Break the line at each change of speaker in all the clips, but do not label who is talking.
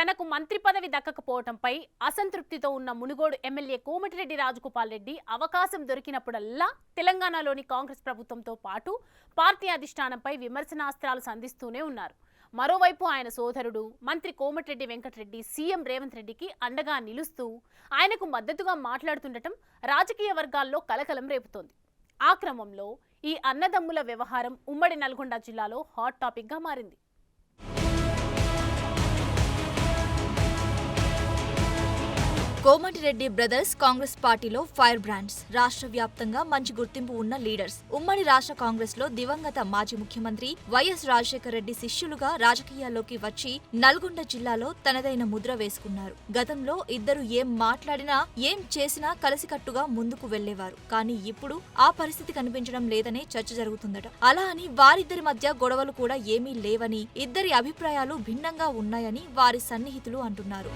తనకు మంత్రి పదవి దక్కకపోవడంపై అసంతృప్తితో ఉన్న మునుగోడు ఎమ్మెల్యే కోమటిరెడ్డి రాజగోపాల్ రెడ్డి అవకాశం దొరికినప్పుడల్లా తెలంగాణలోని కాంగ్రెస్ ప్రభుత్వంతో పాటు పార్టీ అధిష్టానంపై విమర్శనాస్త్రాలు సంధిస్తూనే ఉన్నారు. మరోవైపు ఆయన సోదరుడు మంత్రి కోమటిరెడ్డి వెంకటరెడ్డి సీఎం రేవంత్ రెడ్డికి అండగా నిలుస్తూ ఆయనకు మద్దతుగా మాట్లాడుతుండటం రాజకీయ వర్గాల్లో కలకలం రేపుతోంది. ఆ క్రమంలో ఈ అన్నదమ్ముల వ్యవహారం ఉమ్మడి నల్గొండ జిల్లాలో హాట్ టాపిక్గా మారింది.
కోమటిరెడ్డి బ్రదర్స్ కాంగ్రెస్ పార్టీలో ఫైర్ బ్రాండ్స్. రాష్ట్ర వ్యాప్తంగా మంచి గుర్తింపు ఉన్న లీడర్స్. ఉమ్మడి రాష్ట్ర కాంగ్రెస్ లో దివంగత మాజీ ముఖ్యమంత్రి వైఎస్ రాజశేఖర రెడ్డి శిష్యులుగా రాజకీయాల్లోకి వచ్చి నల్గొండ జిల్లాలో తనదైన ముద్ర వేసుకున్నారు. గతంలో ఇద్దరు ఏం మాట్లాడినా ఏం చేసినా కలిసికట్టుగా ముందుకు వెళ్లేవారు. కానీ ఇప్పుడు ఆ పరిస్థితి కనిపించడం లేదనే చర్చ జరుగుతుందట. అలా అని వారిద్దరి మధ్య గొడవలు కూడా ఏమీ లేవని, ఇద్దరి అభిప్రాయాలు భిన్నంగా ఉన్నాయని వారి సన్నిహితులు అంటున్నారు.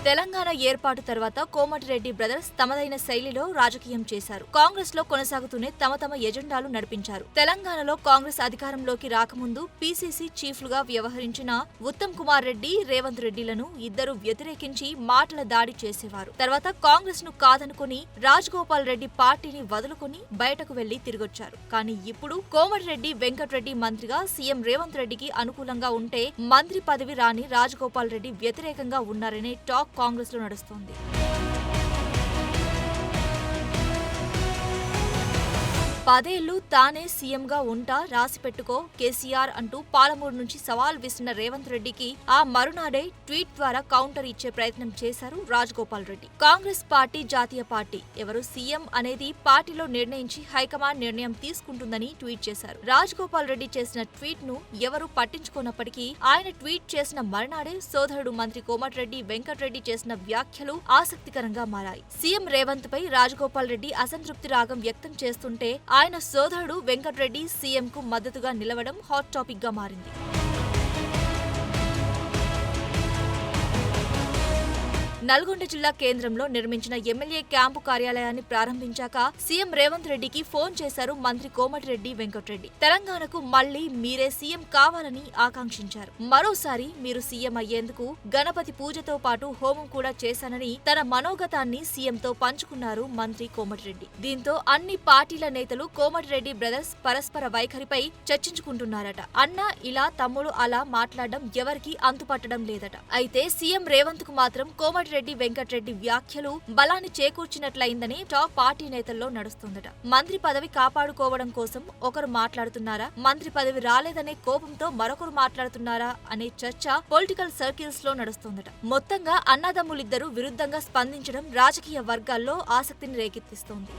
తెలంగాణ ఏర్పాటు తర్వాత కోమటిరెడ్డి బ్రదర్స్ తమదైన శైలిలో రాజకీయం చేశారు. కాంగ్రెస్ లో కొనసాగుతూనే తమ ఎజెండాలు నడిపించారు. తెలంగాణలో కాంగ్రెస్ అధికారంలోకి రాకముందు పీసీసీ చీఫ్లుగా వ్యవహరించిన ఉత్తమ్ కుమార్ రెడ్డి, రేవంత్ రెడ్డిలను ఇద్దరు వ్యతిరేకించి మాటల దాడి చేసేవారు. తర్వాత కాంగ్రెస్ ను కాదనుకుని రాజగోపాల్ రెడ్డి పార్టీని వదులుకుని బయటకు వెళ్లి తిరిగొచ్చారు. కానీ ఇప్పుడు కోమటిరెడ్డి వెంకటరెడ్డి మంత్రిగా సీఎం రేవంత్ రెడ్డికి అనుకూలంగా ఉంటే మంత్రి పదవి రాని రాజగోపాల్ రెడ్డి వ్యతిరేకంగా ఉన్నారనే టాక్ కాంగ్రెస్ లో నడుస్తోంది. పదేళ్లు తానే సీఎంగా ఉంటా, రాసిపెట్టుకో కేసీఆర్ అంటూ పాలమూరు నుంచి సవాల్ విసిరిన రేవంత్ రెడ్డికి ఆ మరునాడే ట్వీట్ ద్వారా కౌంటర్ ఇచ్చే ప్రయత్నం చేశారు రాజగోపాల్ రెడ్డి. కాంగ్రెస్ పార్టీ జాతీయ పార్టీ, ఎవరు సీఎం అనేది పార్టీలో నిర్ణయించి హైకమాండ్ నిర్ణయం తీసుకుంటుందని ట్వీట్ చేశారు. రాజగోపాల్ రెడ్డి చేసిన ట్వీట్ ను ఎవరు పట్టించుకోనప్పటికీ ఆయన ట్వీట్ చేసిన మరునాడే సోదరుడు మంత్రి కోమటిరెడ్డి వెంకటరెడ్డి చేసిన వ్యాఖ్యలు ఆసక్తికరంగా మారాయి. సీఎం రేవంత్ పై రాజగోపాల్ రెడ్డి అసంతృప్తి రాగం వ్యక్తం చేస్తుంటే ఆయన సోదరుడు వెంకటరెడ్డి సీఎం కు మద్దతుగా నిలవడం హాట్ టాపిక్ గా మారింది. నల్గొండ జిల్లా కేంద్రంలో నిర్మించిన ఎమ్మెల్యే క్యాంపు కార్యాలయాన్ని ప్రారంభించాక సీఎం రేవంత్ రెడ్డికి ఫోన్ చేశారు మంత్రి కోమటిరెడ్డి వెంకటరెడ్డి. తెలంగాణకు మళ్లీ మీరే సీఎం కావాలని ఆకాంక్షించారు. మరోసారి మీరు సీఎం అయ్యేందుకు గణపతి పూజతో పాటు హోమం కూడా చేశానని తన మనోగతాన్ని సీఎంతో పంచుకున్నారు మంత్రి కోమటిరెడ్డి. దీంతో అన్ని పార్టీల నేతలు కోమటిరెడ్డి బ్రదర్స్ పరస్పర వైఖరిపై చర్చించుకుంటున్నారట. అన్న ఇలా, తమ్ముడు అలా మాట్లాడడం ఎవరికీ అంతుపట్టడం లేదట. అయితే సీఎం రేవంత్ కు మాత్రం కోమటిరెడ్డి వెంకటరెడ్డి వ్యాఖ్యలు బలాన్ని చేకూర్చినట్లయిందని టాక్ పార్టీ నేతల్లో నడుస్తుందట. మంత్రి పదవి కాపాడుకోవడం కోసం ఒకరు మాట్లాడుతున్నారా, మంత్రి పదవి రాలేదనే కోపంతో మరొకరు మాట్లాడుతున్నారా అనే చర్చ పొలిటికల్ సర్కిల్స్ లో నడుస్తుందట. మొత్తంగా అన్నదమ్ములిద్దరూ విరుద్ధంగా స్పందించడం రాజకీయ వర్గాల్లో ఆసక్తిని రేకెత్తిస్తోంది.